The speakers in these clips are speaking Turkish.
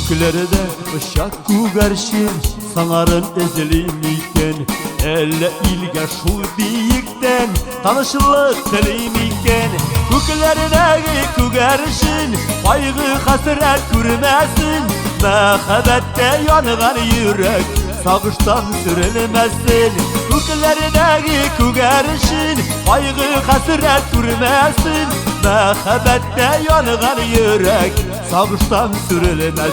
Göklerde ışak güverşin sanarın ezelim iken, elle ilge şu biyikten tanışılık dilim iken. Göklerdeki güverşin kaygı hasret görmesin, mehabbette yanıgan yürek sağıştan sürülmesin. Göklerdeki güverşin kaygı hasret görmesin, mehabbette yanıgan yürek sağıştan sürülmesin.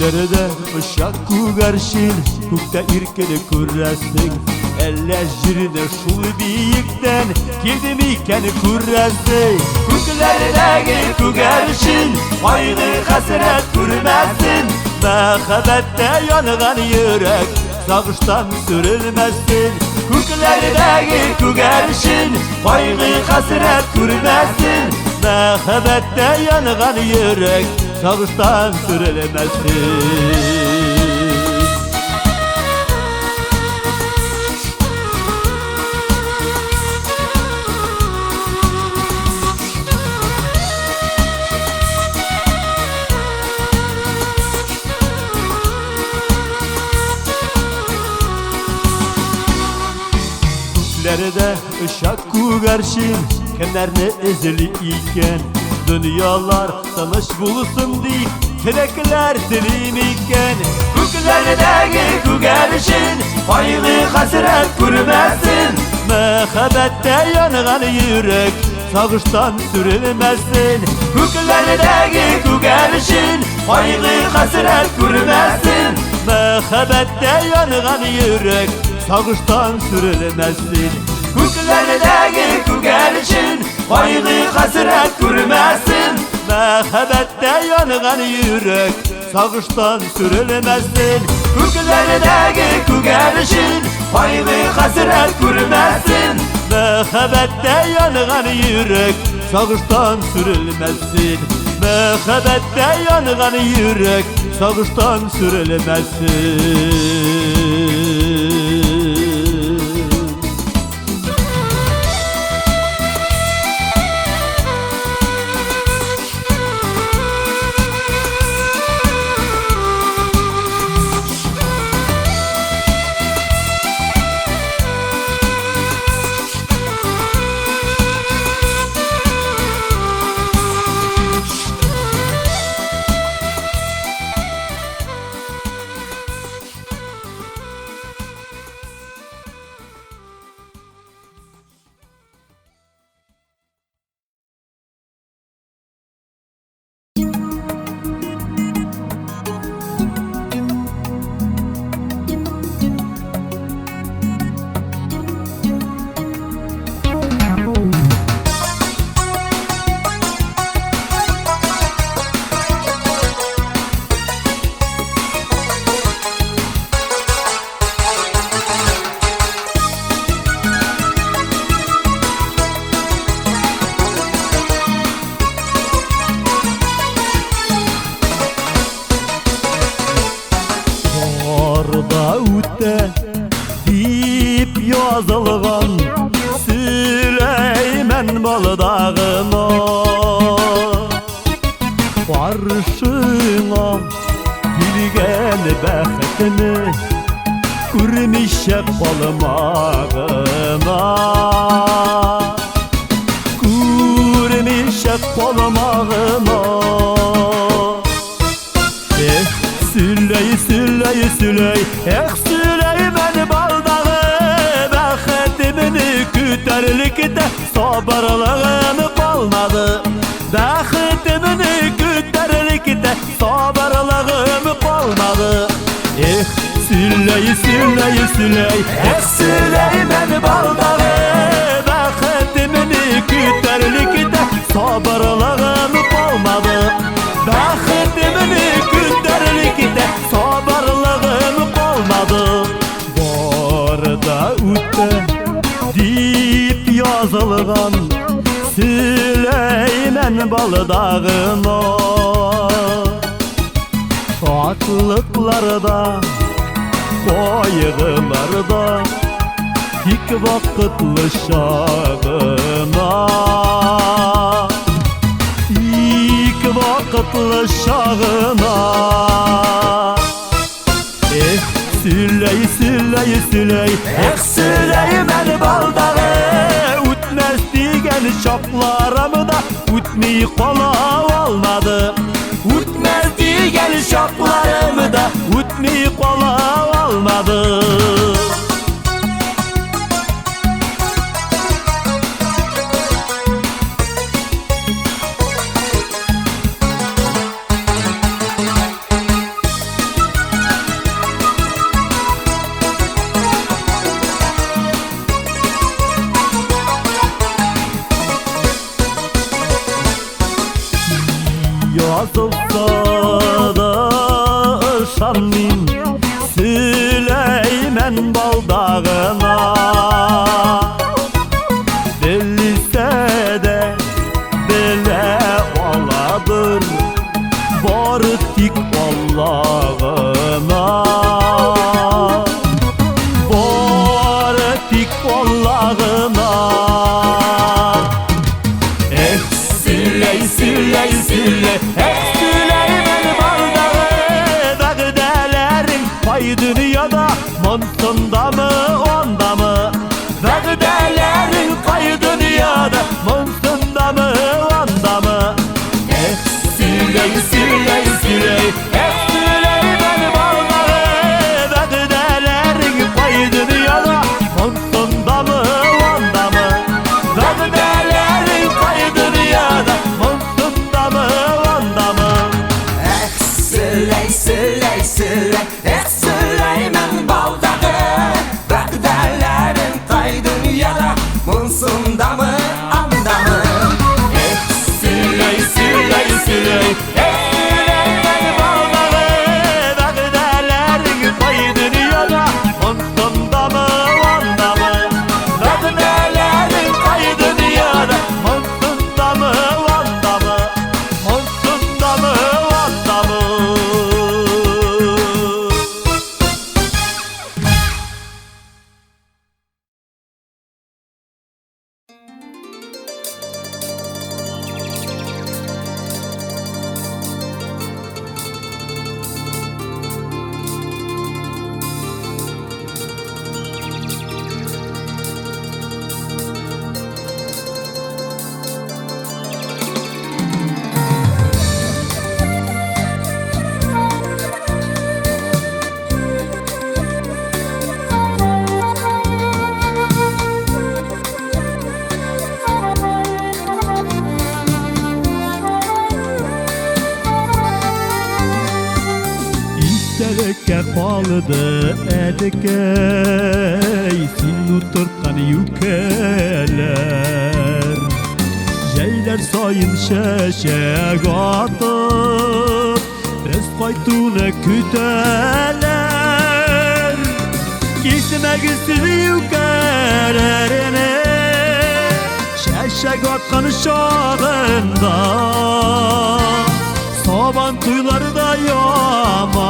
Göklerde ışak güverşin, gökte irkeli kürresin. Elle jirine şu biyikten girdim iken kürresin. Göklerdeki güverşin kaygı hasret görmesin, mehabbette yanıgan yürek sağıştan sürülmesin. Göklerdeki güverşin kaygı hasret görmesin, mehabbette yanıgan yürek sağıştan sürülmesin. Göklerde ışak güverşin kenarına ezeli iken, dünyalar tanış bulsun deyip kelekler dilim iken. Göklerdeki güverşin kaygı hasret görmesin, mehabbette yanıgan yürek sağıştan sürülmesin. Göklerdeki güverşin kaygı hasret görmesin, mehabbette yanıgan yürek sağıştan sürülmesin. Göklerdeki güverşin kaygı hasret görmesin, mehabbette yanıgan yürek sağıştan sürülmesin. Göklerdeki güverşin kaygı hasret görmesin, mehabbette yanıgan yürek sağıştan sürülmesin. Mehabbette yanıgan yürek sağıştan sürülmesin. deyip yazılgan Süleyman Balıdağına Barışına bilgen bəxtini Kürmişek balımağına Kürmişek balımağına Süley, Süley, Süley Süleyman baldağı Bəxtimini kütərlikdə Sabırlığımı qalmadı Bəxtimini kütərlikdə Sabırlığımı qalmadı Süley, Süley, Süley Süleyman baldağı Bəxtimini kütərlikdə Sabırlığımı qalmadı Bəxtimini kütərlikdə Sabırlığım qalmadı Var da ütte deyip yazılgan Süleyman baldağına Atlıklarda, koyğılarda İlk vakitli şağına İlk vakitli şağına Süley, Süley, Süley Süleyman baldağı Ütmez digen şaplarımı da Ütmeyi kola olmadı Ütmez digen şaplarımı da Ütmeyi kola olmadı Yazılsa da şanmin Süleyman baldağına Delise de bele oladır Barıtik Allah'ına Barıtik Allah'ına Süley, Süley, Süley Süleyman baldağı Vəqdələrin pay dünyada Monsunda mı, onda mı Vəqdələrin pay dünyada Monsunda mı, onda mı Süley, Süley, Süley Süleyman baldağı Vəqdələrin pay dünyada Monsunda mı, onda mı Vəqdələrin pay dünyada Monsunda mı, onda mı Süley, Süley, Süley Süleyman baldağı Vəqdələrin pay dünyada Monsunda mı, onda mı Süley, Süley, Süley Süleyman baldağı Vəqdələrin pay dünyada Monsunda mı, onda mı Vəqdələrin pay dünyada Monsunda mı, onda mı Monsunda mı, onda mı Tereke bağlıdı edekey Sin uturkan yükeler Jeyler sayın şeşek atıp Tez kaytune küteler Gitmek istiyor yükelerine Şeşek atkan şağında Saban tuyları da yamansın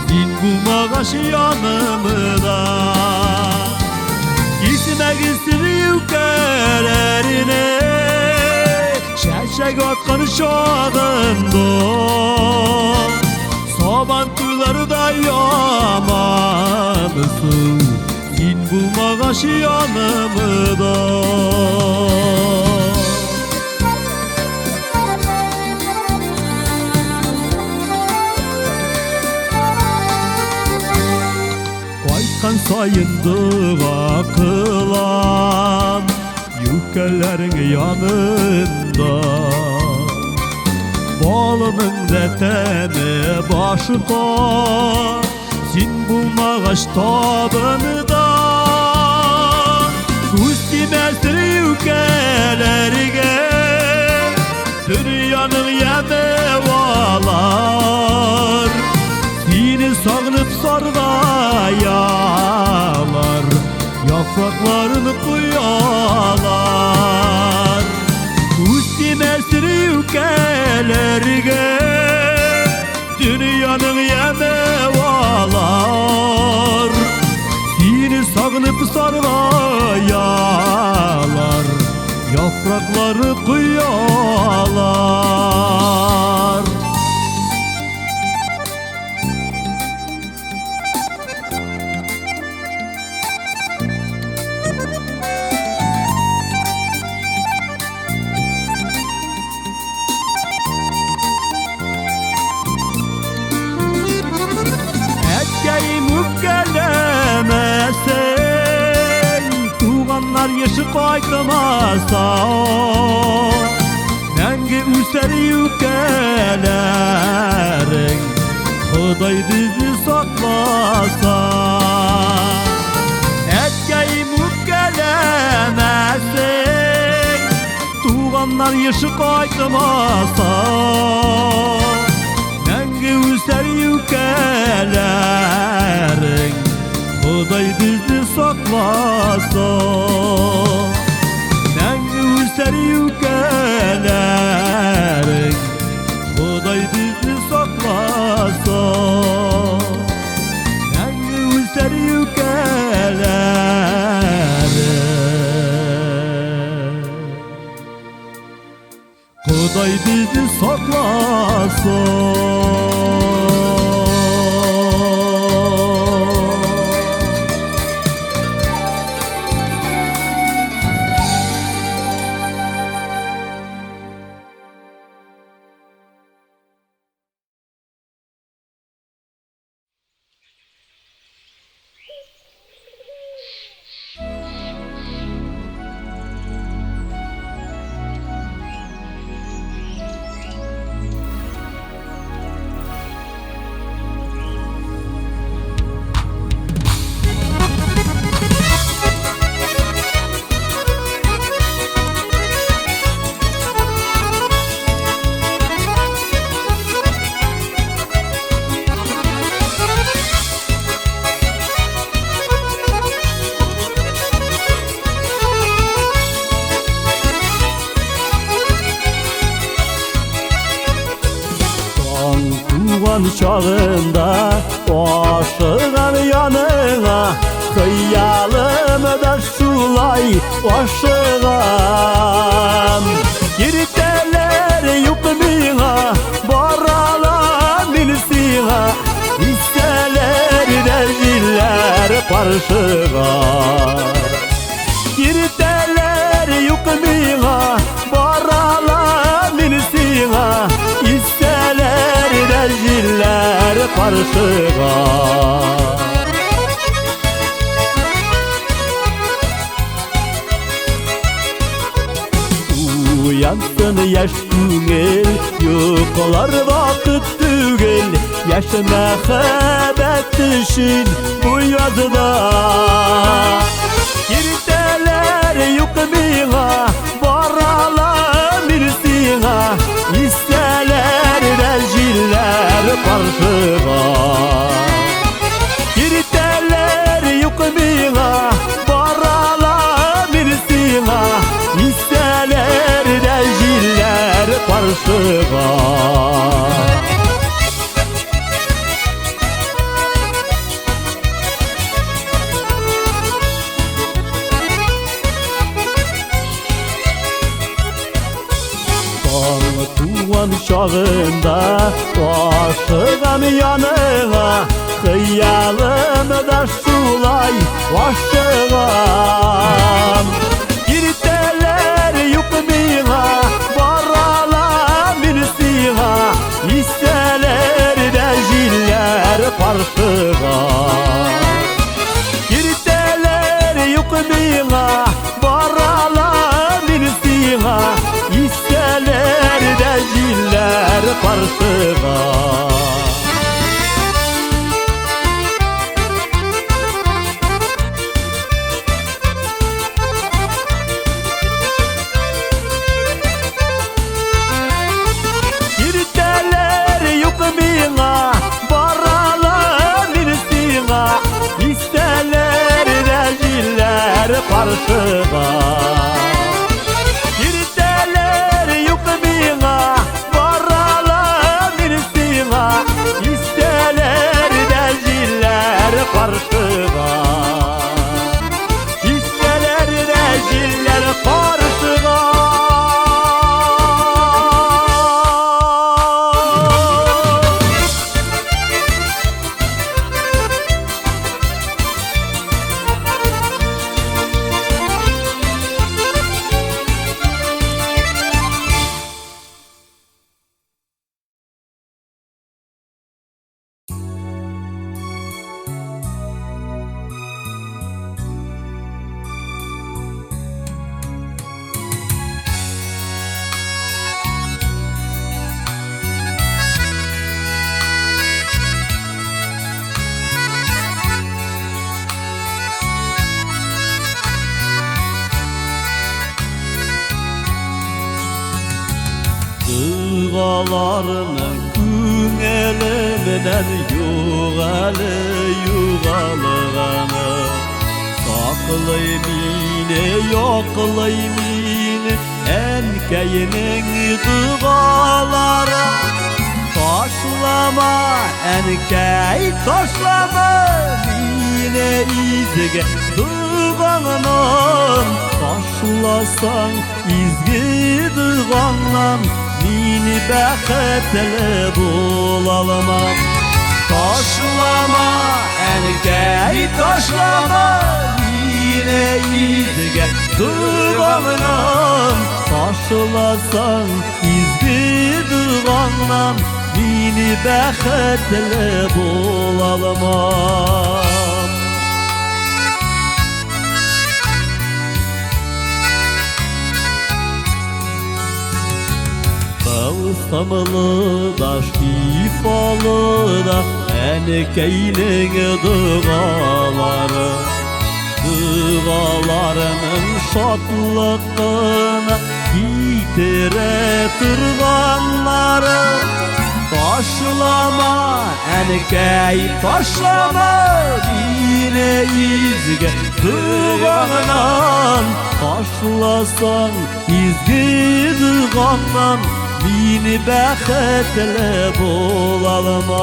Din bulmağaş yanımda Gitmek istiyor yükelerine Şeşek atkan şağında Saban tuyları da yamansın Din bulmağaş yanımda Kan sayındığa kılan Yükkelerin yanında Balının deteni başıda Sin bulmağaç tabınıda Üstümezdir yükkelerine Dünyanın yemevalar Seni sağınıp sargayalar Yapraklarını kuyalar yükelerge dünyanın yemevalar seni sağınıp sargayalar yaprakları kıyalar. Gelemesen tuğanlar yaşı kaykımasa Nenge üser yükelerin Huday bizi saklasa Etkeyim gelemesen tuğanlar yaşı kaykımasa Nenge üser yükelerin Huday bizi saklasa Nenge üser yükelerin Huday bizi saklasa Nenge üser yükelerin Huday bizi saklasa. Tuğan çağında aşığın yanına Kıyalımda şulay aşığım Giriteler yok bina Baralar minsina İsteler de ziller parşığa Giriteler yok bina Baralar minsina İsteler de ziller parşığa Uyansın yaş tügel, yoklar vakit tügel Yaş mehabet için bu yazıda Giriteler yok bina, baralar minsina İsteler de ziller parşığa Giriteler yok bina, baralar minsina İsteler de ziller parşığa Tuğan çağında aşığın yanına Kıyalımda şulay aşığım Giriteler yok bina Baralar minsina İsteler de ziller parşığa Giriteler yok bina Baralar minsina İsteler de ziller parşığa Dağlarının küngelinden yuğalığını Saklay mine, yoklay mine Enkeyinin dağları Taşlama enkey, taşlama mine izge dağından Taşlasan izgi dağından Mini bəxətlə bulalımam Taşlama enkey, taşlama Mine izge dağından Taşlasan izgi dağından Mini bəxətlə bulalımam Samlı da şifalı da enkeyinin dağaları Dağalarının şatlığını yitire tırganları Taşlama enkey, taşlama yine izge dağından Taşlasan izgi dağından Mini bəxətlə bulalımam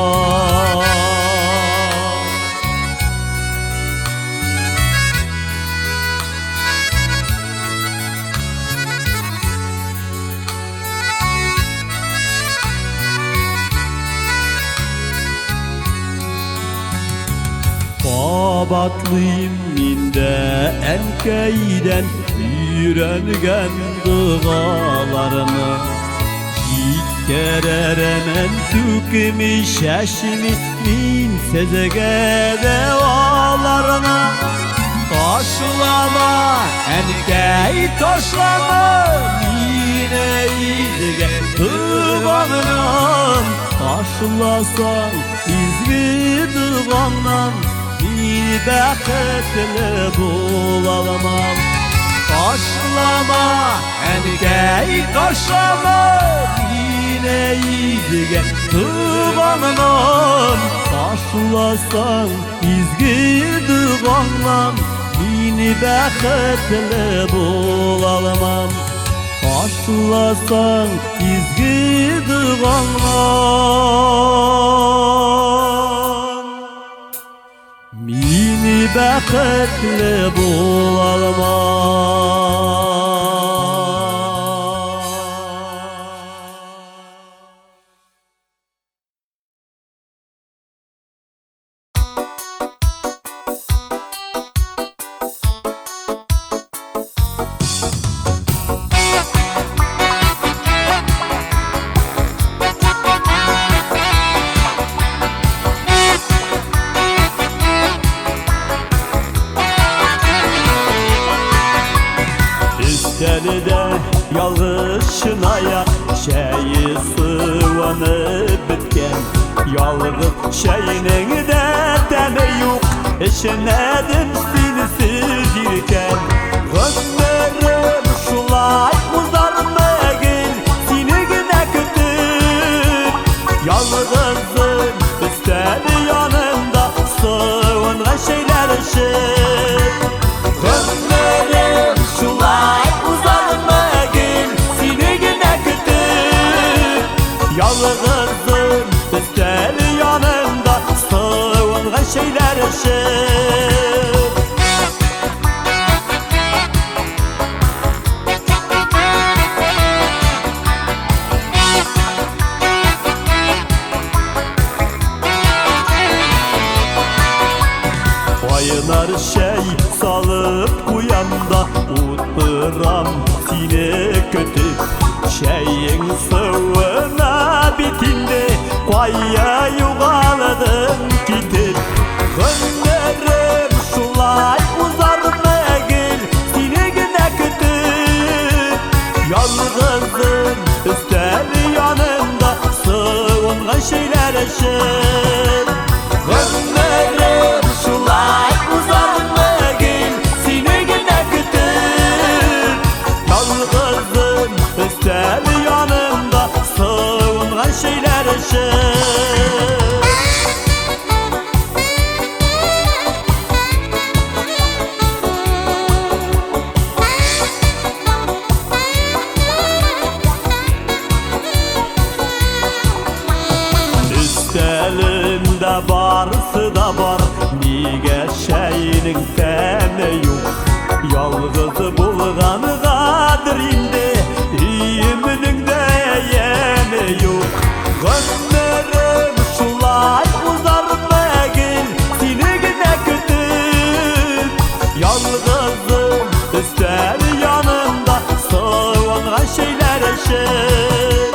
Babatlıyım minde enkeyden Yürengen dağalarını Kererenen tükümü şeşimi min sezege devalarına Taşlama enkey, taşlama mine izge dağından Taşlasan izgi dağından Mini bəxətlə bulalımam Taşlama enkey, taşlama Mine izge dağından Taşlasan izgi dağından Mini bəxətlə bulalımam Taşlasan izgi dağından Mini bəxətlə bulalımam Deride yalğışınaya şeyi sıvanıp bitken Yalğız şeyinin de deme yok Eşenedim sinsiz yirken Gözlerim şulay uzarmagin Seni güne kütür Yalğızın istedi yanında Sıvınğa şeyler ışık Gözlerim şulay Yalğızın istedi yanında Sıvınğa şeyler ışık Bayınar şey salıp uyanda Utıram seni kötü Şeyin sıvına bitinde Koya yuğaladın gidip Gönlerim şulay uzarmagin Seni güne kütür Yalğızın istedi yanında Sıvınğa şeyler ışık Gönlerim şulay uzarmagin Seni güne kütür Yalğızın istedi yanında Sıvınğa başkadır indi Ümününde yeni yok Ömrüm şulay uzar megin Seni gide kütüp Yalnızım üstel yanımda Soğunan şeyler eşit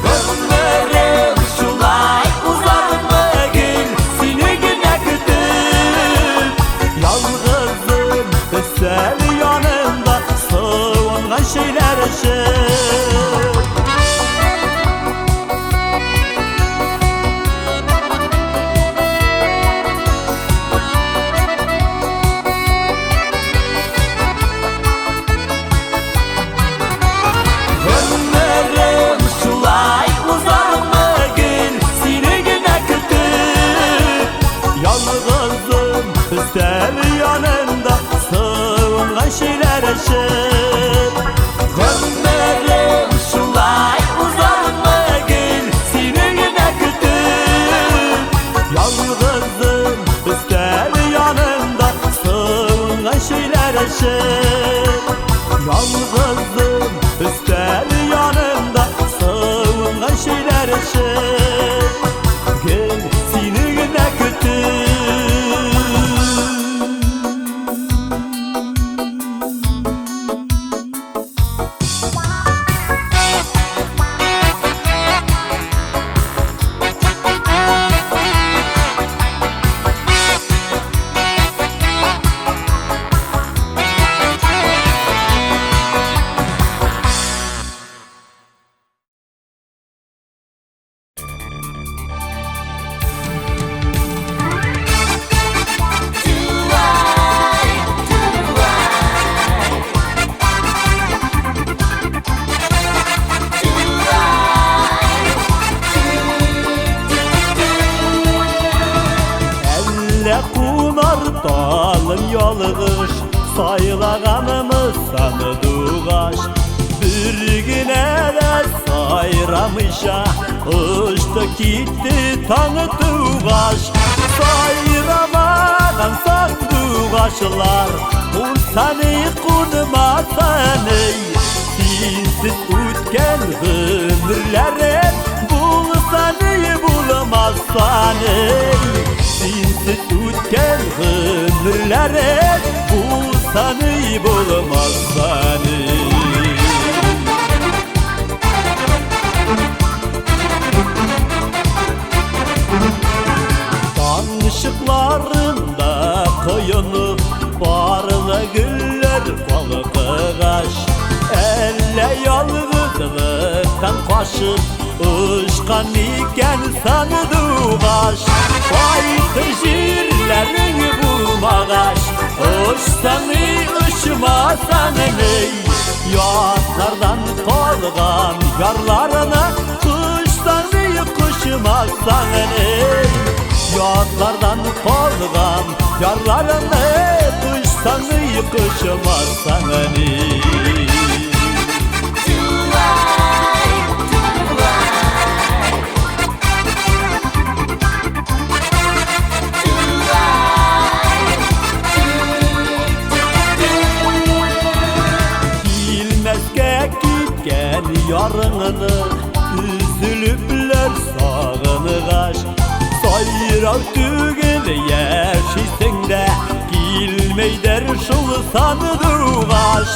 Ömrüm şulay uzar megin Seni gide kütüp Yalnızım üstel yanımda Soğunan şeyler eşit Ömrüm şulay uzar megin Seni gide kütüp Yalnızım üstel yanımda Soğunan şeyler eşit Ömrüm şulay uzar megin Seni gide kütüp Yalnızım üstel yanımda Soğunan şeyler eşit Yalnızım üstel yanımda Soğunan şeyler eşit Gel seni gide kütüp Elle kunar dalın yalğış Saylağanımız sanı duğaş Bir güne de sayramışa Uçtu gitti tanı duğaş Sayramadan san duğaşlar Bu seni kurmasan ey Sinsiz ütken ömürlerim Bu seni bulamazsan ey Sinsiz ütken ömürlerim Bu seni bulamazsan ey Tanışıklarında koyunup Barlı güller balıkıgaş Elle yalnızlıktan kaşıp Uçkan iken sanı duğaş Baytır jirlerini bulmağaş Uçsanı uçmasan ey Yatlardan kalgan yarlarına Kuşsanı kuşmasan ey Yatlardan kalgan yarlarına Kuşsanı kuşmasan ey Bilmezge gitken yarınını Üzülüpler sağınıgaş Sayrav tügül yerşisin de Gilmeyder şul sanı duğaş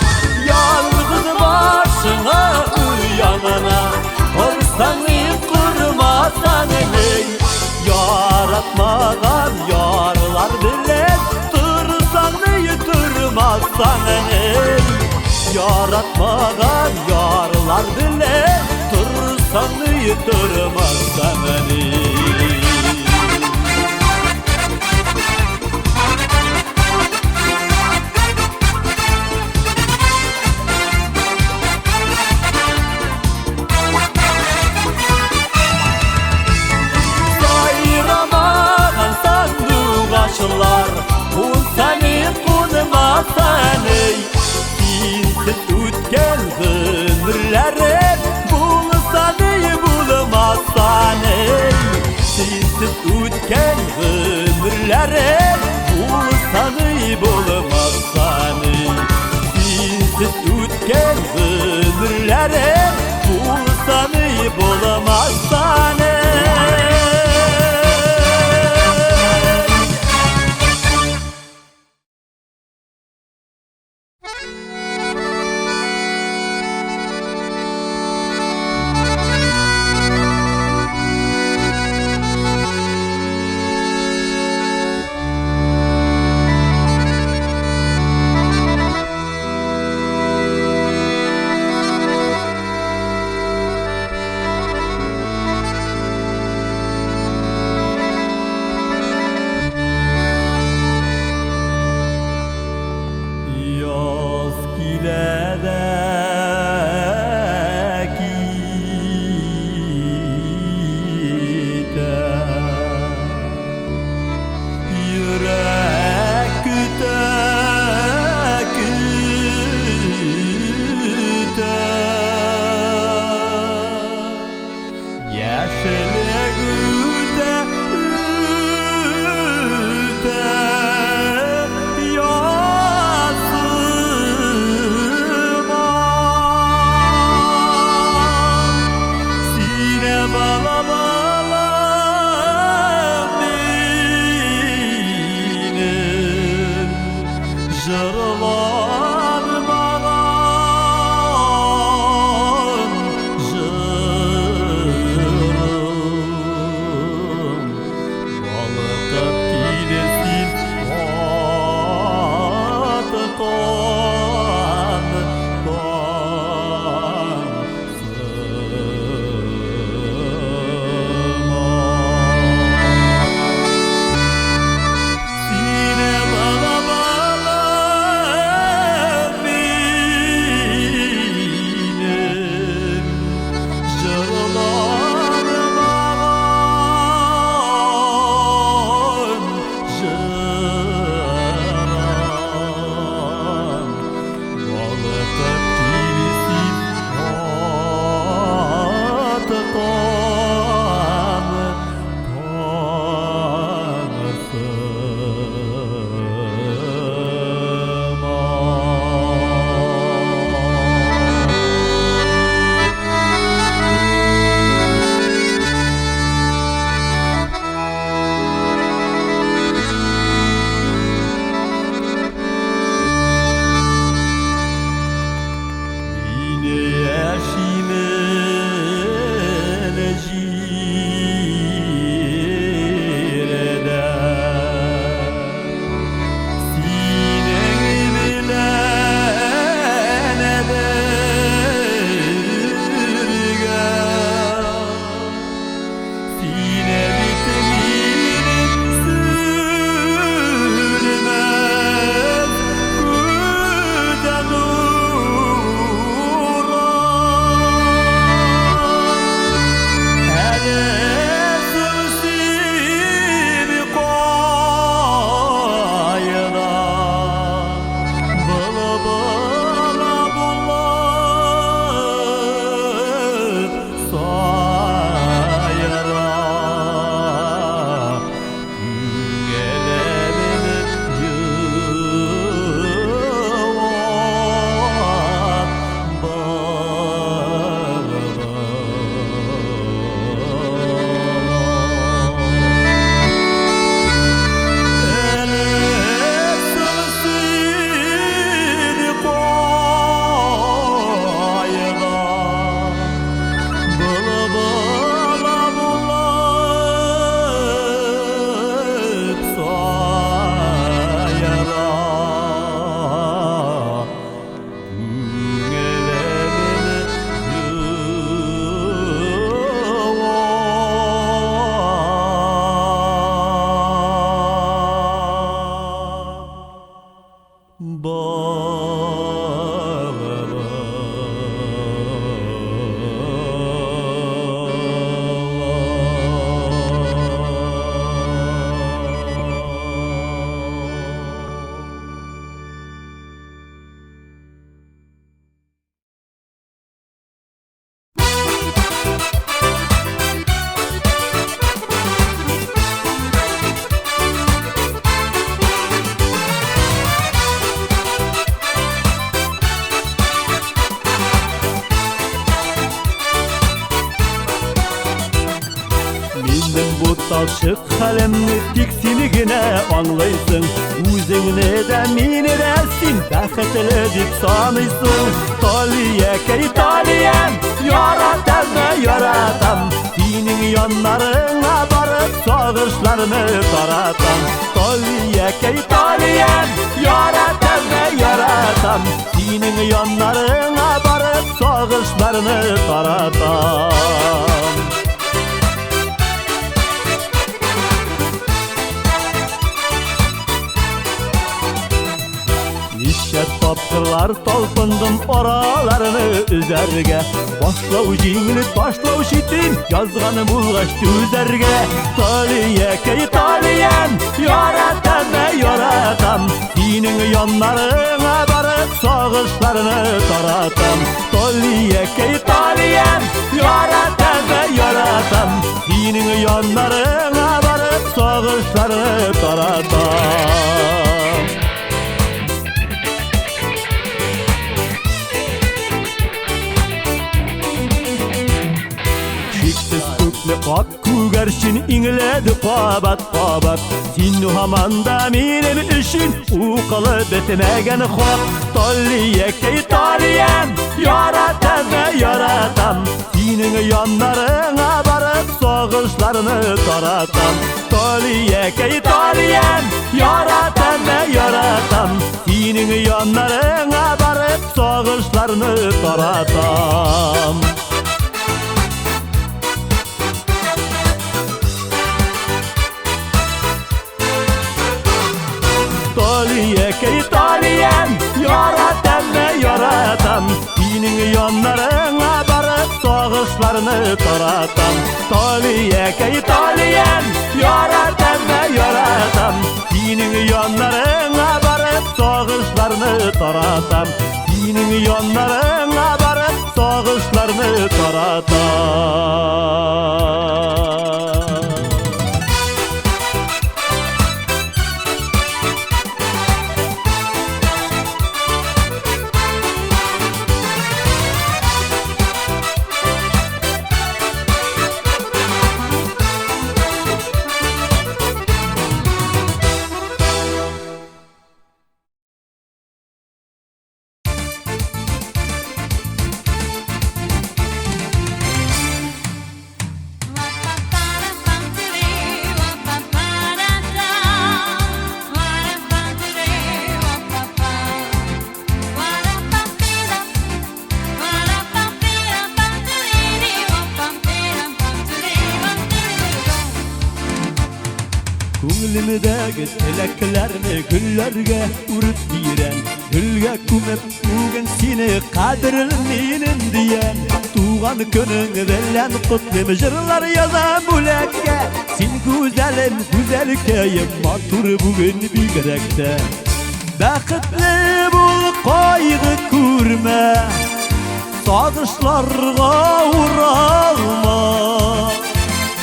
Yalnız başına uyanına Korsanı kurmasan ey Yaratmadan yarlar bile Tırsanı turmazsan ey Yaratmadan yarlar bile Tırsanı turmazsan ey Sayramadan sandıgaşlar Bu seni kurmasan ey Sinsiz ütken ömürlerim Bu seni bulamazsan ey Sinsiz ütken ömürlerim Bu seni bulamazsan ey Sensiz ötken ömürlerim bulsani bulamazsan Talçık kalemni tiksinigine anlaysın Üzüngni de meni de sen bäxetli dip sanıysın Taliyekey taliyem yaratam yaratam Senin yanlarına barıp sağışlarını taratam Taliyekey taliyem yaratam yaratam Senin yanlarına barıp sağışlarını taratam Nişe tapkırlar talpındım oralarını üzerge Başlav jingini taşlav şitin yazganı bulgaçtı üzerge Taliyekey taliyem yaratam yaratam Senin yanlarına barıp sağışlarını taratam Taliyekey taliyem yaratam yaratam Senin yanlarına barıp sağışlarını taratam Ak kugerşin ingledi qabat qabat Sinu hamanda benim işin uqalı bitmegen xoq Taliyekey taliyem yaratam yaratam Senin yanlarına barıp sağışlarını taratam Taliyekey taliyem yaratam yaratam Senin yanlarına barıp sağışlarını taratam Taliyekey taliyem yaratam yaratam Senin yanlarına barıp sağışlarını taratam Taliyekey taliyem yaratam yaratam Senin yanlarına barıp sağışlarını taratam Senin yanlarına barıp sağışlarını taratam Könglimdägi tileklerini güllerge urup biren Gülge kumep ugen seni kadrinin diyen Tuğan könün veren kutlim jırlar yazan bulekge Sen güzelim güzelkeyim matur bugün bigerekte Bäxetli bul kaygı kurma Sağışlarga uğralma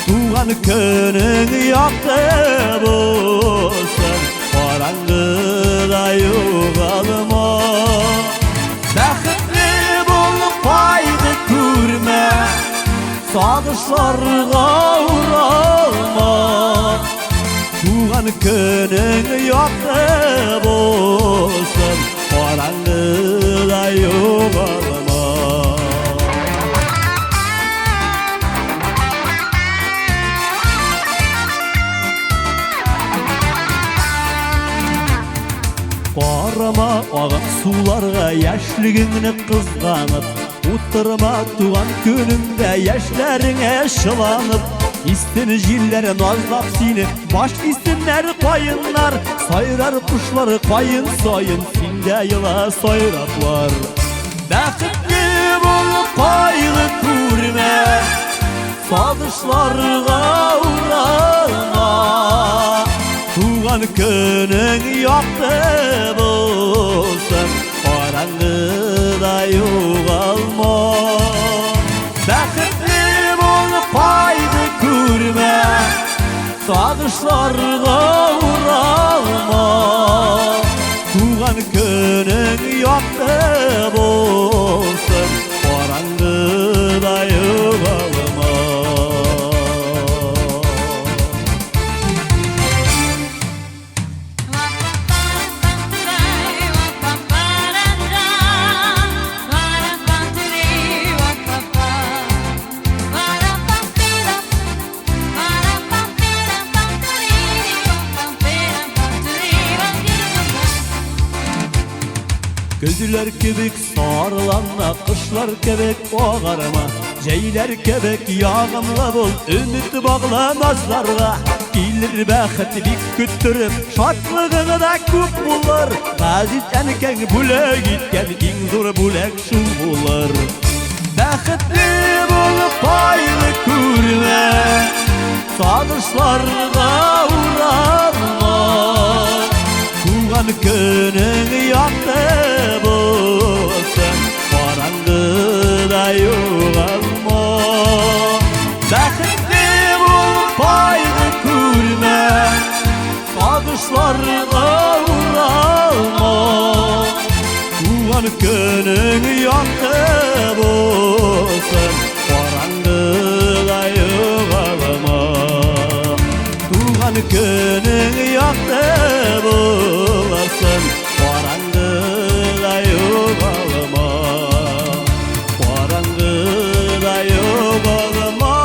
Tuğan könün yaktı bolsun Karangıda yoğalma Bäxetli bol paydı kurma Sağışlarga uğralma Tuğan könün yaktı bolsun Karangıda yoğalma Qarama ağam sularga yaşligini kızganıp Uttırma tuğan könümde yaşlarine şılanıp İstin jillere nazlap seni baş isimler koyunlar Sayrar kuşları koyun soyun sinde yıla sayraklar Bäxetli bol kaygı kurma Sağışlarga uğralma Tuğan könün yaktı bolsun Karangıda yoğalma Bäxetli bol paydı kurma Sağışlarga uğralma Tuğan könün yaktı bolsun Karangıda yoğalma Güller kebek sarılanma, kışlar kebek oğarma, Ceyler kebek yağımla bol, ümit bağlamazlarga. Gelir bəxet bik küttürüp, şatlığını da köp bular. Gazit enken bulak gitken, iň zor bulak şu bular. Bəxetli bolup paylı körme, Sadıçlarga uğrarma. Tuğan könüň ýakdy bolsun, Barangıda ýogalma. Bəxetli bolup paylı körme, Sadıçlarga uğrarma. Tuğan könüň ýakdy bolsun, Barangıda ýogalma. Tuğan könüň ýakdy bolsun, Barangıda ýogalma. Barangıda ýogalma.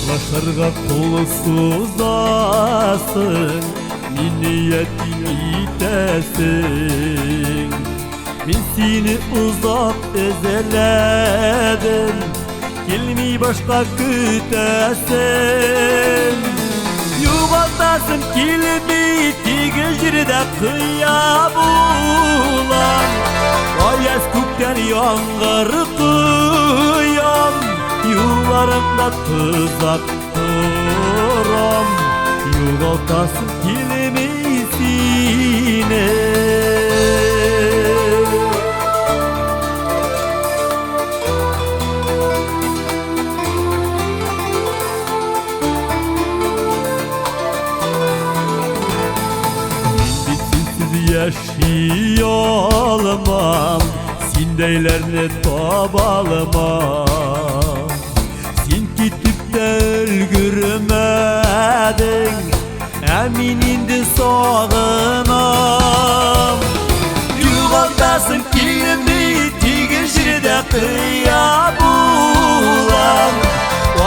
Başlarga kolu suzasın, Niyyetini itesin. Min seni uzak ezeledim, Kelmi başka kütesin. Yuvaltasın kelmi tigil jirde kıya bulan. Ayaz kökten yağmur kıyam, Yularımda tuzak turam, Yuvaltasın kelmesine. Yaşayalmam, sindeylerini tabalmam. Sen gitip de ölgürmedin, emin indi sağınam. Yuvaltasın kelmi tigil jirde kıya bulan.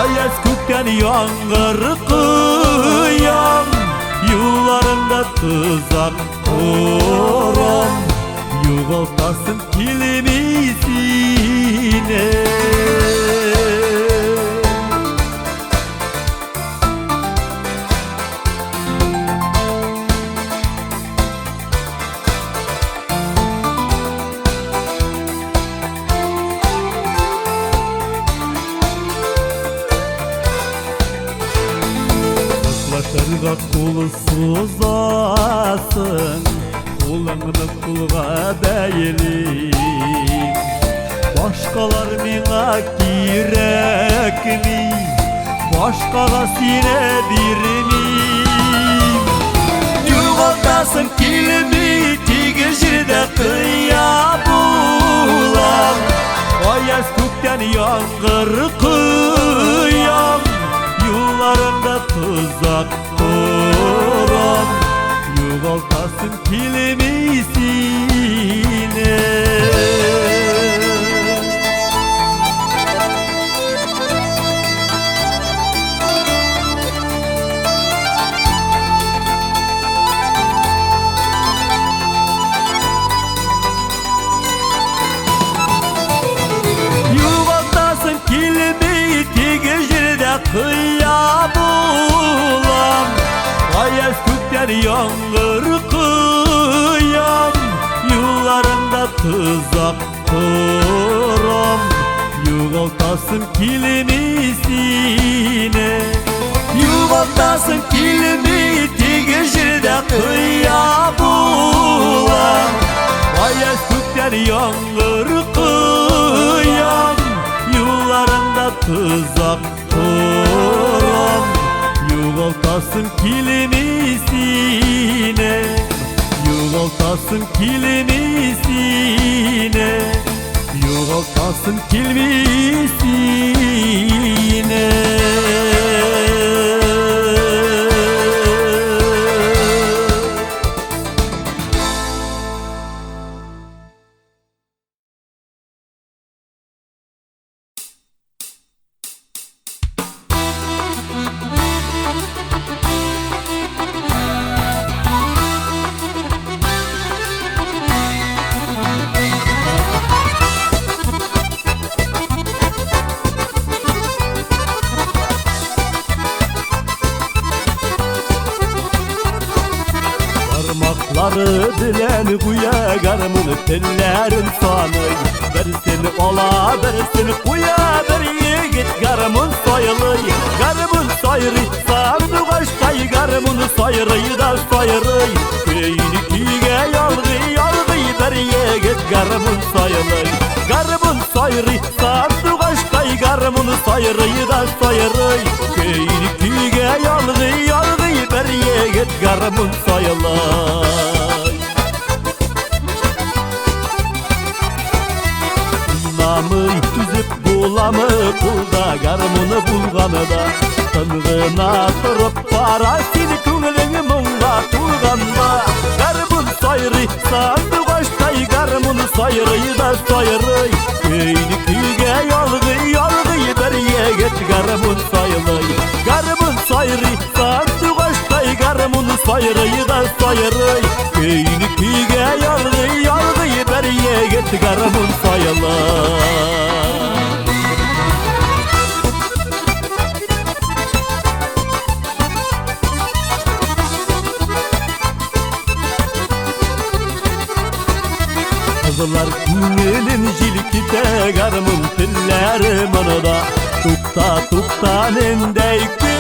Ayaz kökten yağmur kıyam, Yularımda tuzak turam, Yuvaltasın kelmesine. Başlarga kolu suzasın, Kulağını kulga beylik. Başkalar mina kirekli, Başkaga sine birmiyim. Yuvaltasın kelmi tigil jirde kıya bulan. Ayaz kökten yağmur kıyam, Yularımda tuzak turam, Yuvaltasın kelmesine. Yuvaltasın kelmi tigil jirde kıya yağmur kıyam, yollarında tuzak kuram, yuvaltasın kilmisine, yuvaltasın kilmi tigişirde kıyam bulam. Vay sütler yağmur kıyam, yollarında tuzak kuram, yuvaltasın kilmisine, yuvaltasın kilmisine, yuvaltasın kilmisine. Parmakları dilen kuya garmını tellerin sanıy, bersini ola bersini kuya bir yigit garmın soyılay, garmın soyri sandı başkay garmını soyrıyı da soyrıy, köyünü kiyge yalgı yalgı bir yigit garmın soyılay, garmın soyri sandı başkay garmını soyrıyı da soyrıy, köyünü kiyge yalgı yalgı bir yigit garmın soyılay. Namı tüzüp bulamı bulda garmını bulganıda, tınğına turup para seni künlüğü mınga tulganda, garmın soyri sandı başkay garmını soyrıyı da soyrıy, köyünü kiyge yalgı yalgı bir yigit garmın soyılay, garmın soyri sandı başkay garmını soyrıyı da soyrıy, köyünü kiyge yalgı yalgı bir yigit garmın soyılay. Kızlar günelin jilkite garmın tülleri manada, tukta tukta nendey kıyma.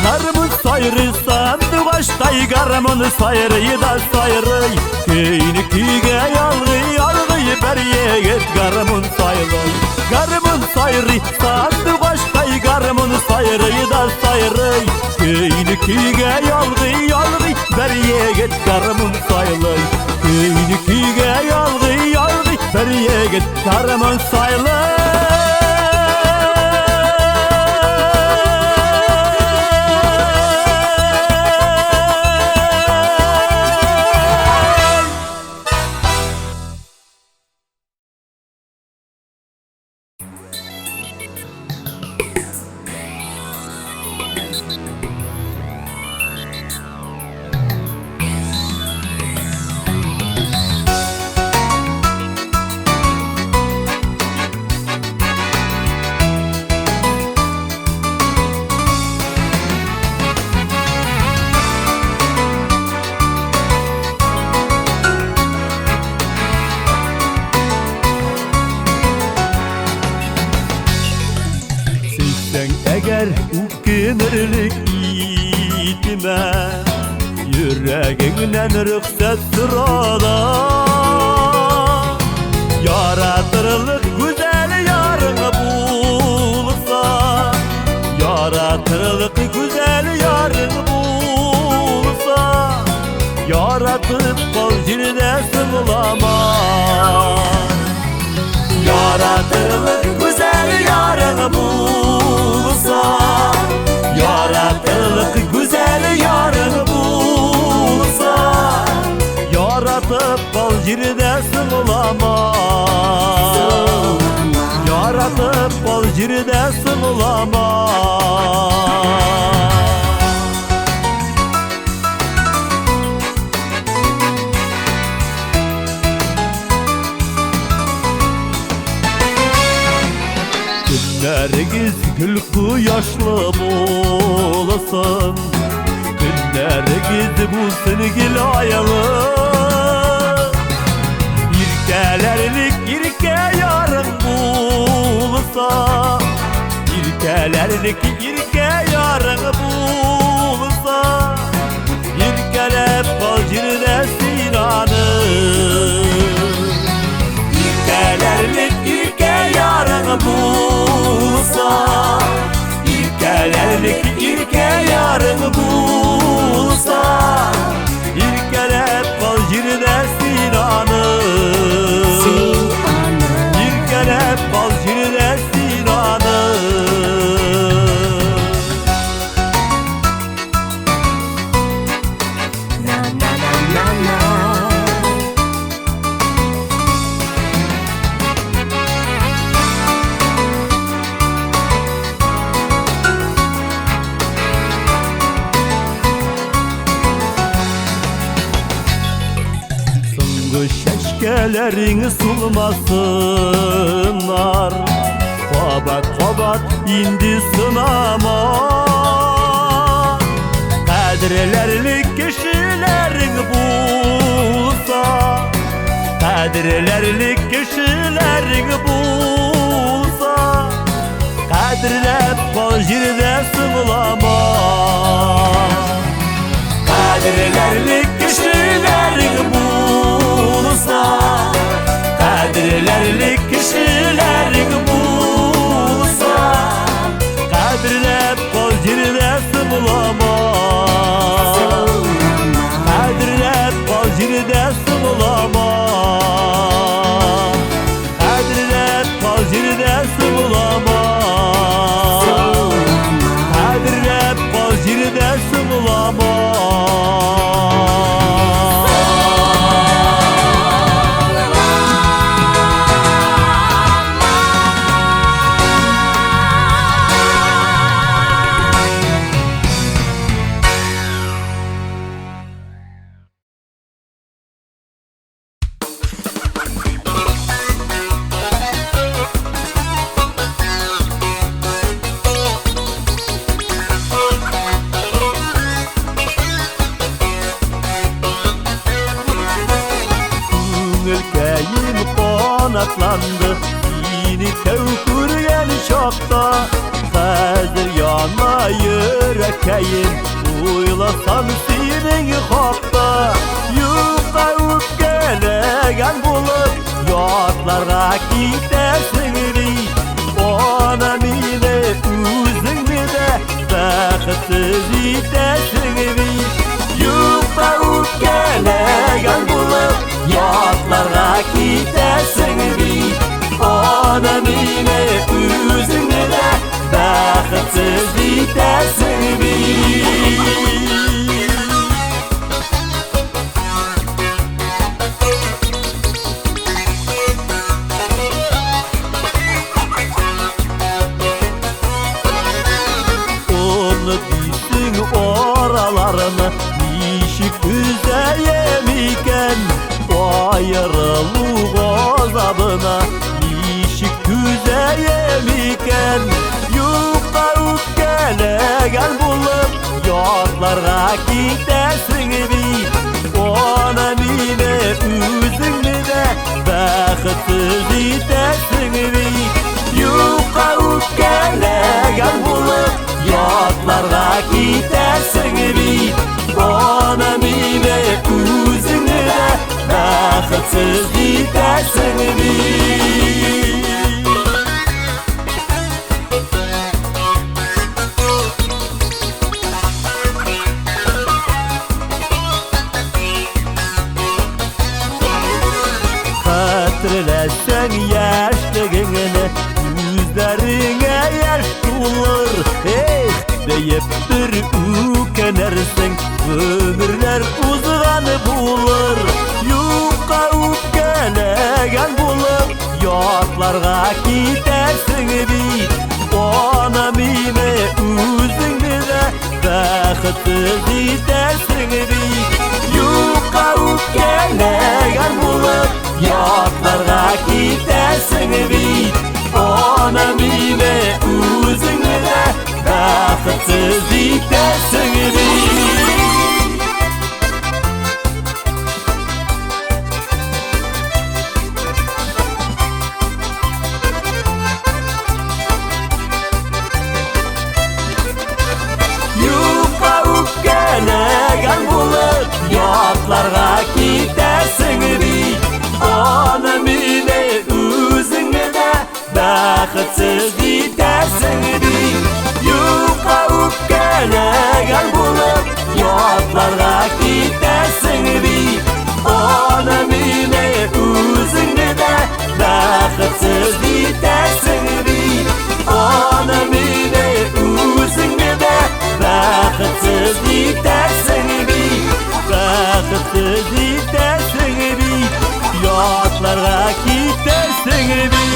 Garmın soyri sandı başkay garmını soyrıyı da soyrıy, köyünü kiyge yalgı yalgı bir yigit garmın soyılay, garmın soyri sandı başkay garmını soyrıyı da soyrıy, köyünü kiyge yalgı yalgı bir yigit garmın soyılay, köyünü kiyge yalgı yalgı bir yigit garmın soyılay. Eğer ukinirlik itime, yüreğinden rüksat sırada, jirde sığılama. Yaratılır güzel yarın bulsa, yaratılır güzel yarın bulsa, yaratıp bal jirde sığılama. Yaratıp bal jirde sığılama. Günleriniz gülkü yaşlı bulasın, günleriniz bulsun gül ayalı. İrkelerlik irke yarın bulsa, İrkelerlik irke yarın bulsa, İrkelep bacırda sinanı. İrkelerlik irke yarın bulsa, İrkelerlik irke yarın bulsa, İrkelep bacırda sinanı. İrkelep bacırda sinanı. Şeşkelerini sulmasınlar, kabat kabat indi sınama. Kadirlerlik kişilerin bulsa, kadirlerlik kişilerin bulsa, kadirlep bacirde sığılama. Kadirlerlik kişilerin bulsa, kadirlerlik kişilerin bulsa, kadirlep bacirde sığılama. Kadirlep bacirde sığılama. Kadirlep bacirde sığılama. Kadirlep bacirde sığılama. Ülkeyim kanatlandı, yeni tevkürgen şokta. Hazır yana yürekeyim, uylasan senin hakta. Yuka gelen bulup, yatlarga gidesin mi? Ona mine üzünü de baksız itesin mi? Yuka gelen bulup, yatlarga gidesin mi? Ona mine üzünü de baksız itesin mi? Onu bilsin oralarını, nişik güzeyem iken, ayrılık azabına nişik güzeyem iken. Yuka gelen bulup, yatlarga gidesin mi? Ona mine üzünü de baksız itesin mi? Yuka gelen bulup, yatlarga gidesin mi? Ona mine üzünü de baksız itesin mi? Hatırlasan yaşligini Yüzlerine yaş dolur deyip bir ükenersin Ömürler uzgan bulur Yuqa ükelegen bulup Yatlarga gidersin bit Ona mine özüngni de Bəxtsiz itersin bit Yuqa ükelegen bulup Yatlarga gidersin bit Ona mine özüngni de Bəxtsiz itersin bit Yatlarga gidersin bit Ona mine özüngni de Bəxtsiz itersin bit Yuqa ükelegen bulup Yatlarga gidersin bit Ona mine özüngni de Bəxtsiz itersin bit Ona mine özüngni de Bəxtsiz itersin bit Bəxtsiz itersin bit Yatlarga gidersin bit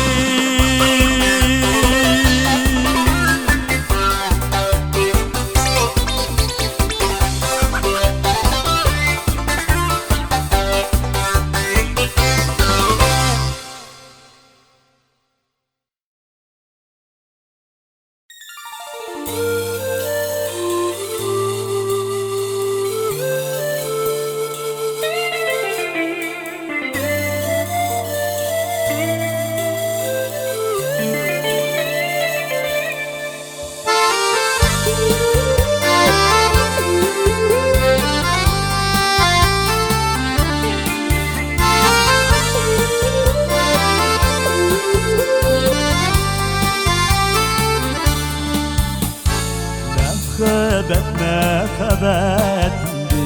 Məxəbətindi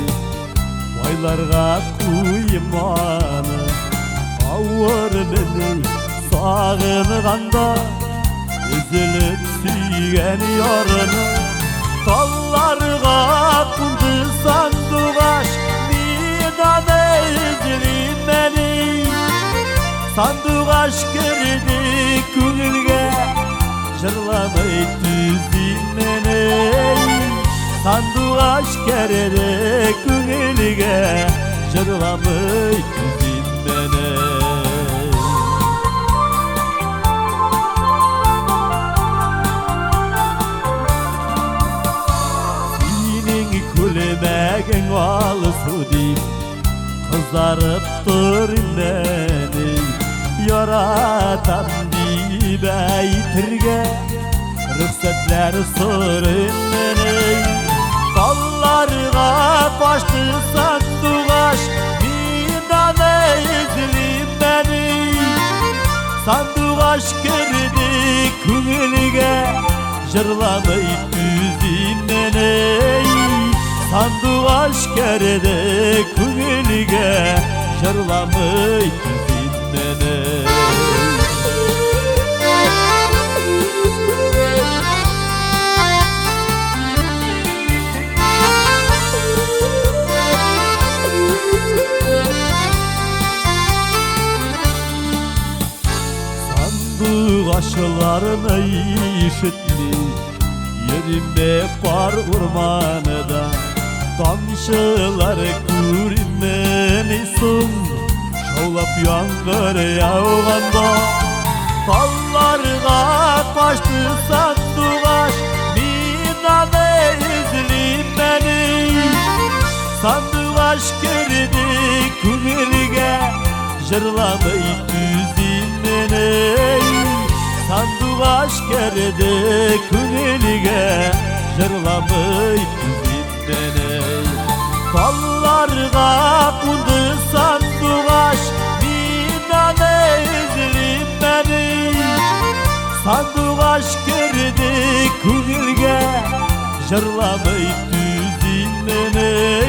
Baylarga kuymanı Avur meni sağınğanda Üzülüp süygen yarını Tallarga kundu sanduğaş Midane izlim beni Sanduğaş girdi künülge Jırlamay tüzdim beni Sanduğaş kerede künülge Jırlamay tüzdim beni Senin külmegin alısı deyip Kızarıp durun beni Yaratan deyip eytirge Rüxsatlar sorun beni Dallarga kaçtı sanduğaş Minane izlim beni Sanduğaş girdi künülge Jırlamay tüzdim beni Sanduğaş girdi künülge Jırlamay tüzdim beni Sanduğaşlarını işitli Yerimde var ormanıda Damşılar görünmeni son Şaulap yağmur yağganda Dallarga kaçtı sanduğaş Minane izlim beni Sanduğaş girdi künülge Jırlamay tüzdim beni Sanduğaş girdi künülge Jırlamay tüzdim beni Dallarga kundu sanduğaş Minane izlim beni Sanduğaş girdi künülge Jırlamay tüzdim beni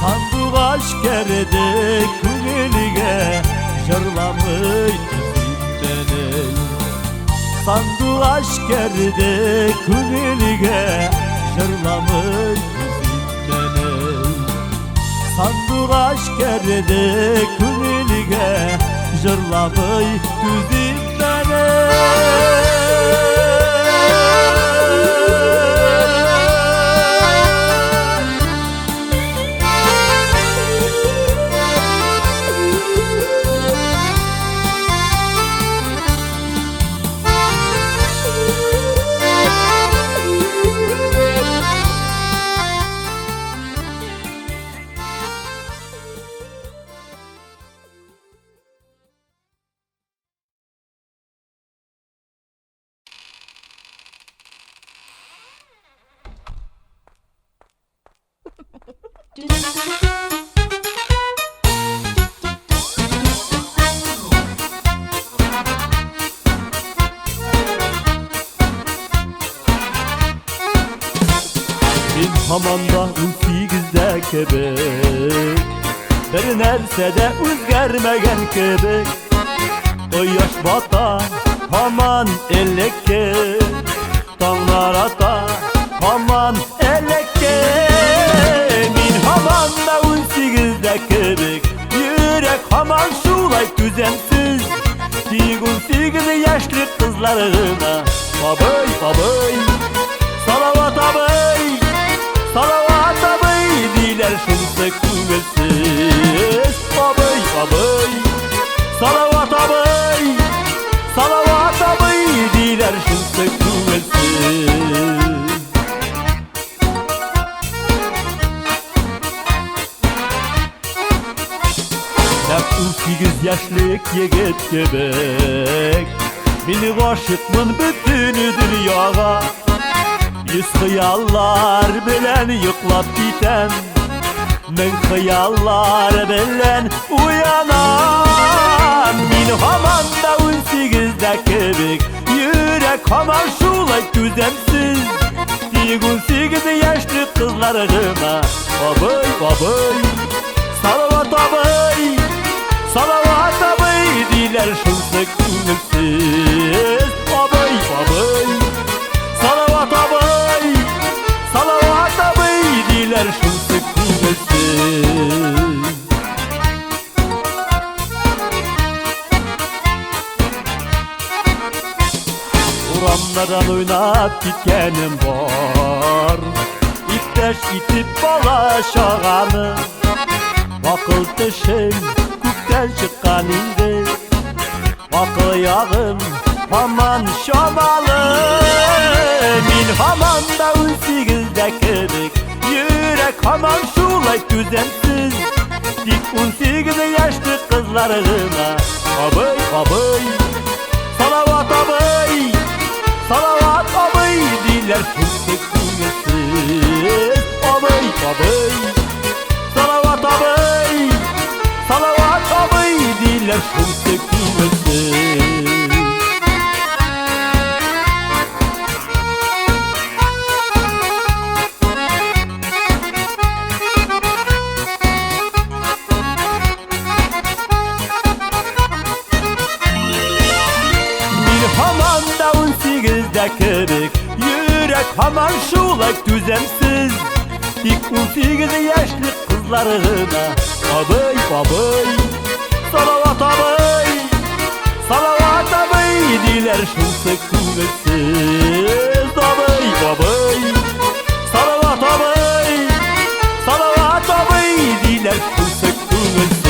Sanduğaş girdi künülge Jırlamay aşkerde künelge jırlamış yüzümden Sandık aşkerde künelge jırlamış yüzümden Bin hamanda 18'de kebek Bir nersede üzgermegen kebek O yaş bata haman elekke Dağlar ata haman elekke Min hamanda 18'de kebek Yürek haman şulay düzensiz Dik 18 yaşlı kızlarına Babay babay Salavat abay Salavat abay diler şunsa kuvvetsiz Abay abay Salavat abay Salavat abay diler şunsa kuvvetsiz Hep 18 yaşlık yigit gebek Beni aşıkmın bütün dünyaya Yüz hıyallar bilen yıklap gitem Men hıyallar bilen uyanam Min hamanda 18'de kebek Yürek haman şulay güzemsiz Dik 18 yaşlı kızlarına Babay babay Salavat abay Salavat abay diler şunsa künülsiz Abay abay Salavat abay Salavat abay diler şunsa künülsiz Uramlardan oynap gitkenim var İpteş itip bala şağanı Akıl teşim kükten çıkan indi Akıl yağım haman şamalı Min hamanda 18'de kebek Yürek haman şulay düzensiz Dik 18 yaşlı kızlarına Abay abay Salavat abay Salavat abay diler şunsa kuvvetsiz Abay abay Salavat abay Salavat abay diler şunsa kuvvetsiz Hamanda 18'de kebek Yürek haman şulak düzensiz Dik 18 yaşlı kızlarına Abay abay Salavat abay Salavat abay diler şunsa kuvvetsiz Abay abay Salavat abay Salavat abay diler şunsa kuvvetsiz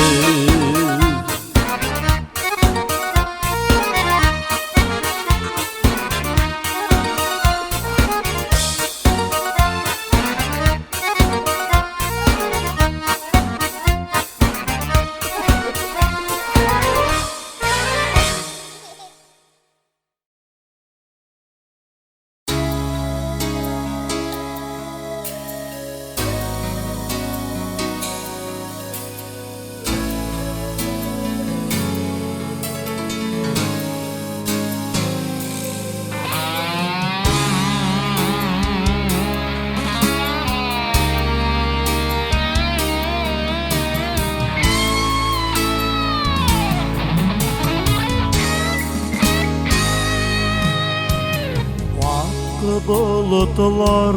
bulutlar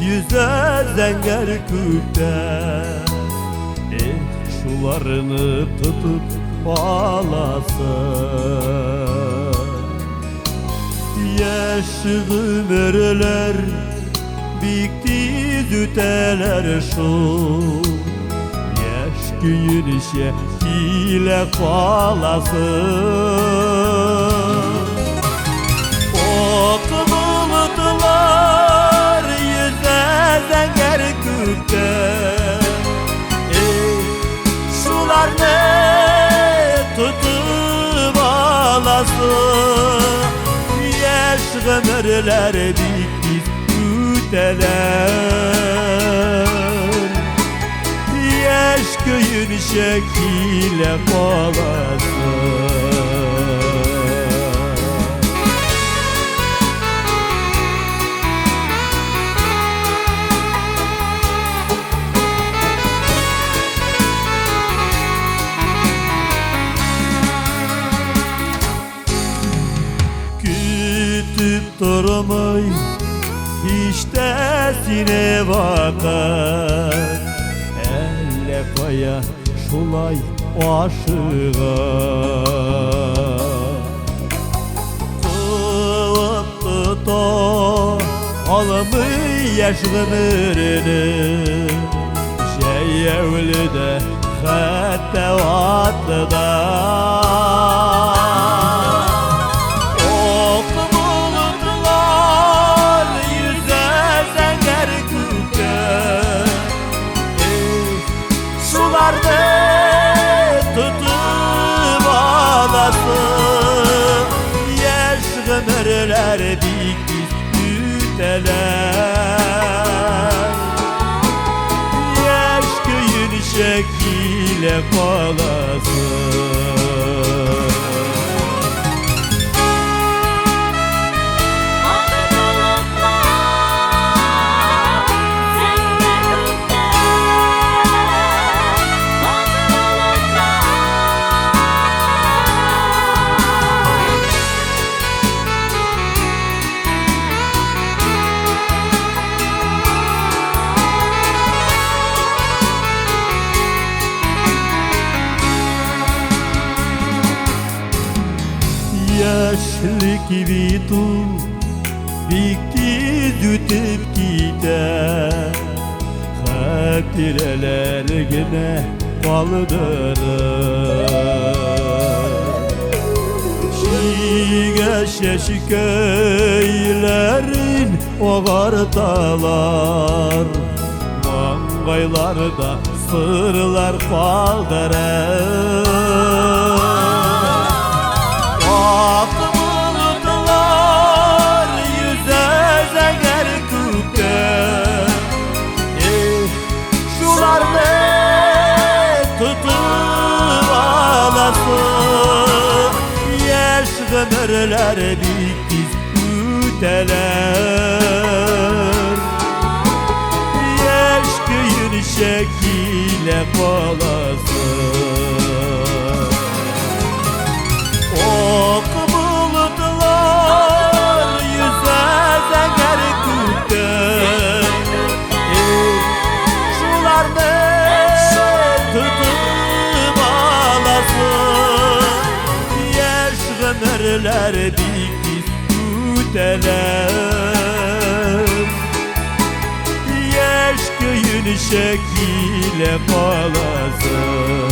yüze zenger küpte, şularını tutup bağlasın. Yaş ömürler bikti züteler şu, yaş gün işe hile kalasın. Ok bulutlar yüze zenger küpte, şular ne tutup alasın. Yaş ömürler bitti üteler, yaş köyün şekile kalasın. Kütüp durmay hiç de sine bakar, elle koya şulay aşığa. Tutup tutup alımı yaş ömrünü, şey evlide hatta vatlıda. Tutup alasın, yaş ömürler dikti üteler, yaş köyün şekile kalasın. Yaşlık bitu bikti zütüp gider, hatireler gene kaldırır. Şigeşeş köylerin oğartalar, mangaylarda sırlar kaldırır. Ak bulutlar yüze zenger küpte, şular ne tutup alasın. Yaş ömürler bitti üteler, yaş köyün şekile kalasın. Ok bulutlar yüze zenger küpte, şular ne tutup alasın. Yaş ömürler bitti üteler, yaş köyün şekile kalasın.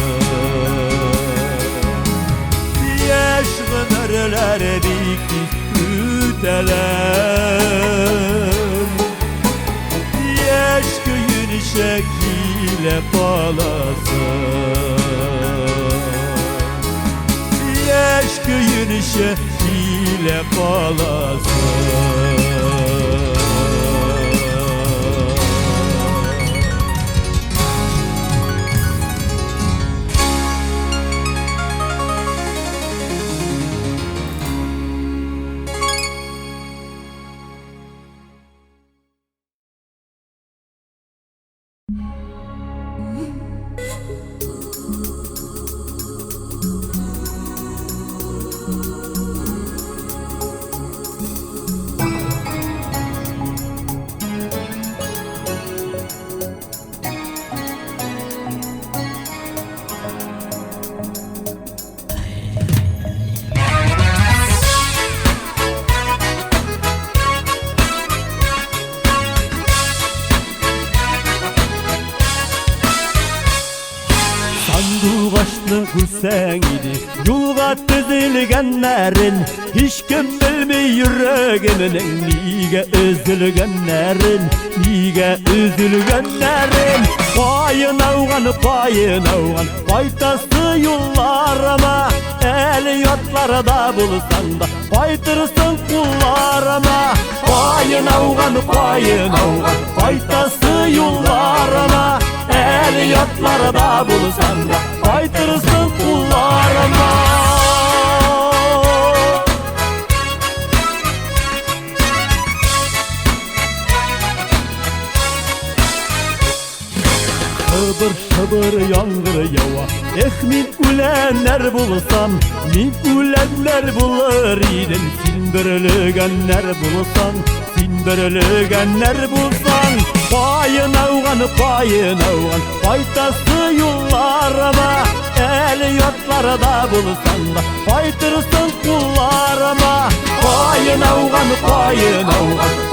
Yaş ömürler dikti üteler, yaş köyün şekile kalasın. Yaş köyün şekile kalasın. Sandugashны күрсәң иде, юлга төзелгәннәрен, һичкем белмей йөрәгемнең нигә өзелгәннәрен, нигә өзелгәннәрен. Пайын ауган, кайтасы юлларыма, әле ятларда булсаң да, кайтырсың кулларыма. Пайын ауган, кайтасы юлларыма, әле ятларда булсаң да, кайтырсың кулларыма. Шыбыр яңгыр ява, мин үләннәр булсам, мин үләннәр булыр идем. Син бөрелгәннәр булсаң, син бөрелгәннәр булсаң. Пайын ауган, кайтасы юлларыма, әле ятларда булсаң да, кайтырсың кулларыма. Пайын ауган,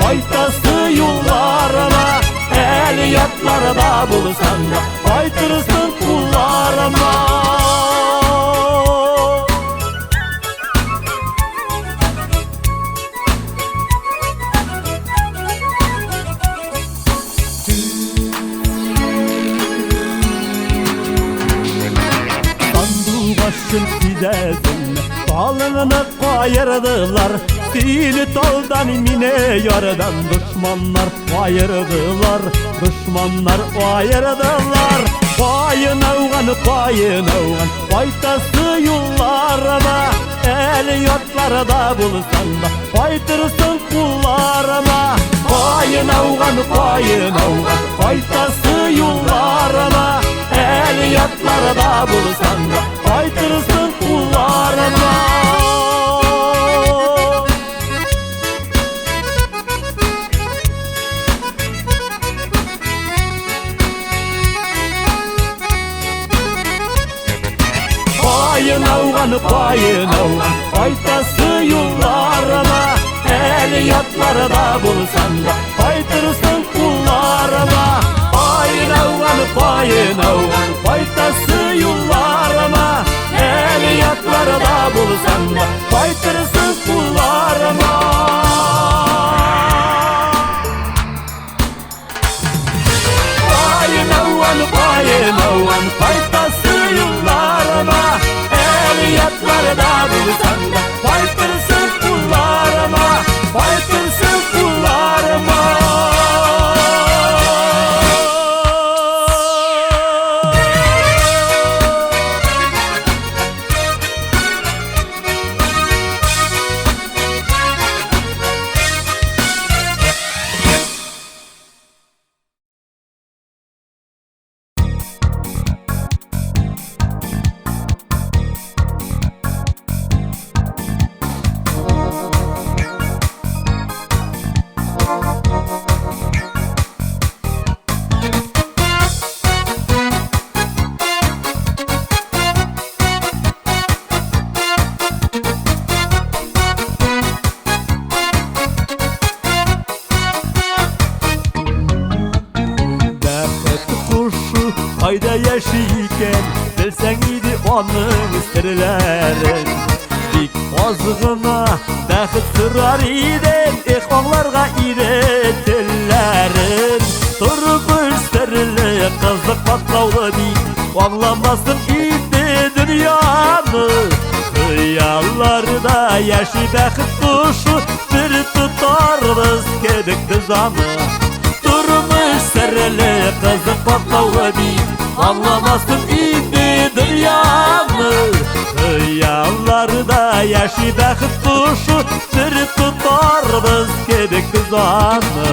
кайтасы юлларыма, әле ятларда булсаң да, кайтырсың кулларыма. Сандугашын сизәсен, талыңны кайырдылар, сине талдан мине ярдан. Дошманнар кайырдылар, дошманнар кайырдылар. Пайын ауган, кайтасы юлларыма, әле ятларда булсаң да, кайтырсың кулларыма. Пайын ауган, кайтасы юлларыма, әле ятларда булсаң да, кайтырсың кулларыма. Пайын ауган, кайтасы юлларыма, әле ятларда булсаң да, кайтырсың кулларыма. Пайын ауган, кайтасы юлларыма, әле ятларда булсаң да, кайтырсың кулларыма. Пайын ауган, кайтасы юлларыма, әле ятларда булсаң да, кайтырсың кулларыма, кайтырсың кулларыма. Кайда яши-икән, белсәң иде аның серләрен. Бик азгына бәхет сорар идем, аңларга иде телләрен. Тормыш серле, кызык катлаулы бит, аңламасын иде дөньяны. Хыялларда яши бәхет кошы, бер тотарбыз кебек без аны. Тормыш серле, кызык катлаулы бит, аңламасын иде дөньяны. Хыялларда яши бәхет кошы, бер тотарбыз кебек без аны.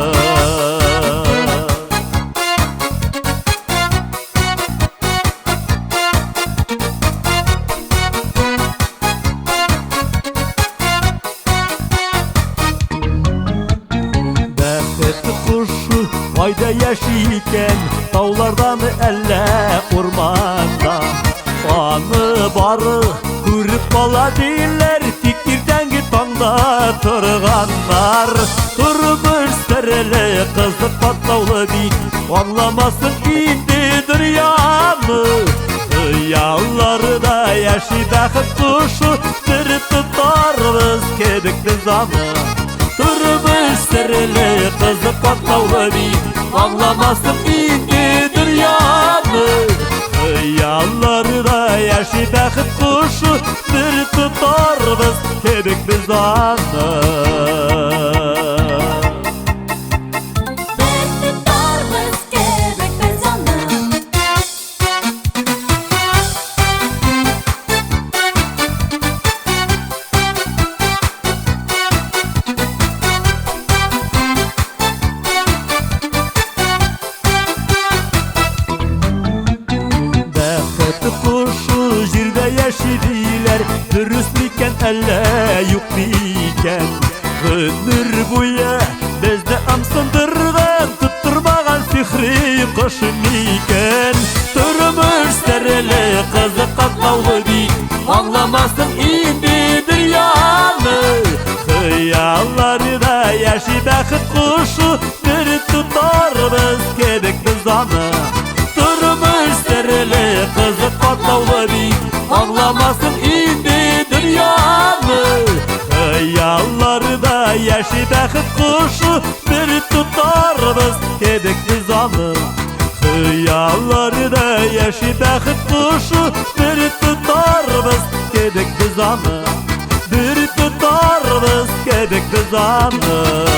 Кайда яши-икән, таулардан әллә урманда. Аны бары күреп кала диләр, тик иртәнге таңда торганнар. Тормыш серле, кызык катлаулы бит, аңламасын инде дөньяны. Yallarda yaşı bəxit kuşu bir tutarız kedik biz anı. Durmuş sirli kızı patlavlı bir ağlamasın indi dünyamı. Yallarda yaşı bəxit kuşu bir tutarız kedik biz anı. Kuşu jirde yaşidiler, dürüst miken elle yok miken. Ömür buya bizde amsındırgan, tutturmagan fikri kuşun miken. Durmuş serili kızı katlavlı bir ağlamasın indi dünyamı. Hıyalları da yaşı bəxit kuşu bir tutar biz kedik biz anı. Durmuş serili kızı patlavlı bir ağlamasın indi dünyamı. Hıyallarda yaşı bəxit kuşu bir tutarız kedik biz anı. Hıyallarda yaşı bəxit kuşu bir tutarız kedik biz anı. Bir tutarız kedik biz anı.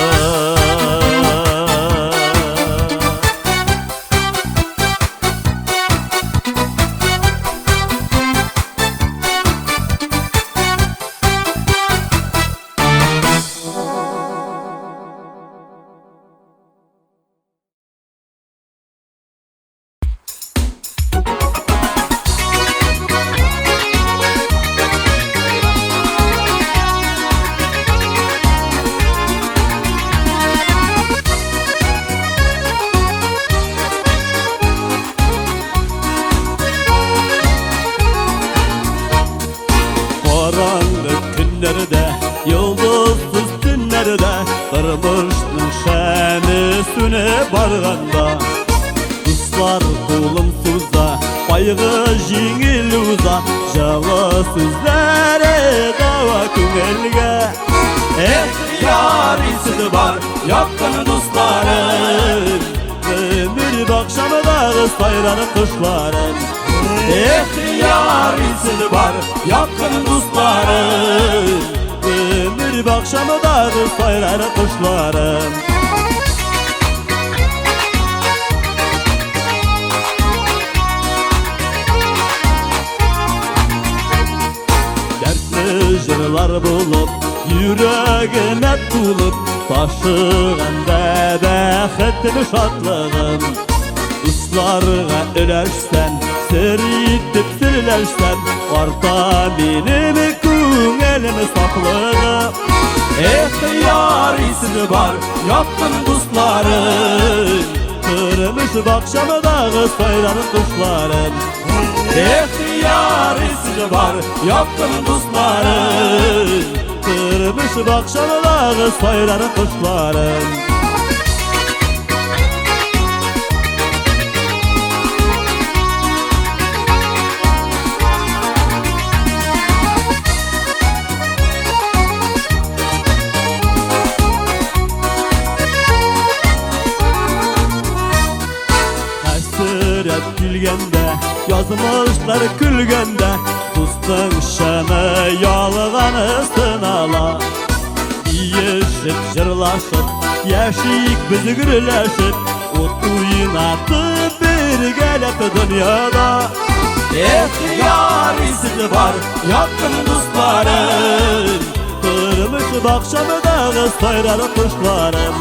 Karanlık günlerde, yıldızsız günlerde Kırmıştın şəni süne barganda. Kuşlar kulumsuzda, baygı jingil uza Java sözleri qava künelge. Yar isi var, yakın dostların. Ömür bakşamıda sayranı kuşların. Yar isi var, yakın dostların. Ömür bakşamıda sayranı kuşların. Dertli jırlar bulup, yüreğime tulup taşığanda bəxetli şadlığım. Uslarına ölərsən, sirritip sürülərsən Orta benim küngəlimi saklığım. Yar isi var, yakın dostların. Kırmış bakşamıdağı sayranı kuşların. Yar isi var, yakın dostların. Kırmış bakşamıdağı sayranı kuşların. Gülgende, yazmışlar külgende Dostun şəni yalğanı sınala. Yiyişip, jırlaşıp, yaşayık bizi gürləşip Ot uyunatıp bir gələt dünyada. Yar isi var, yakın dostların. Kırmış bakşamıdağı sayranı kuşların.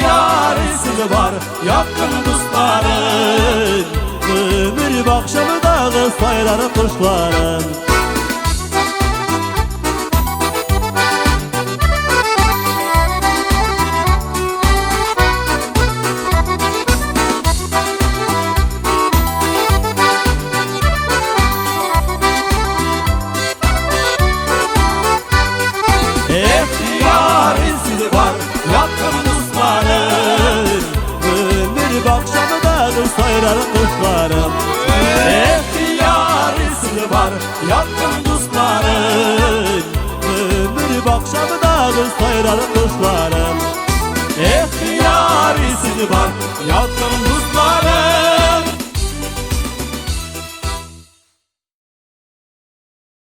Yar isi var, yakın dostların. Ömür bakşamıdağı sayranı kuşların. Yar isi var, yakın dostların. Ömür bakşamıdağı sayranı kuşların. var yakın dostların. Ömür bakşamda kız sayrar kuşlarım. İhtiyarisiz var yakın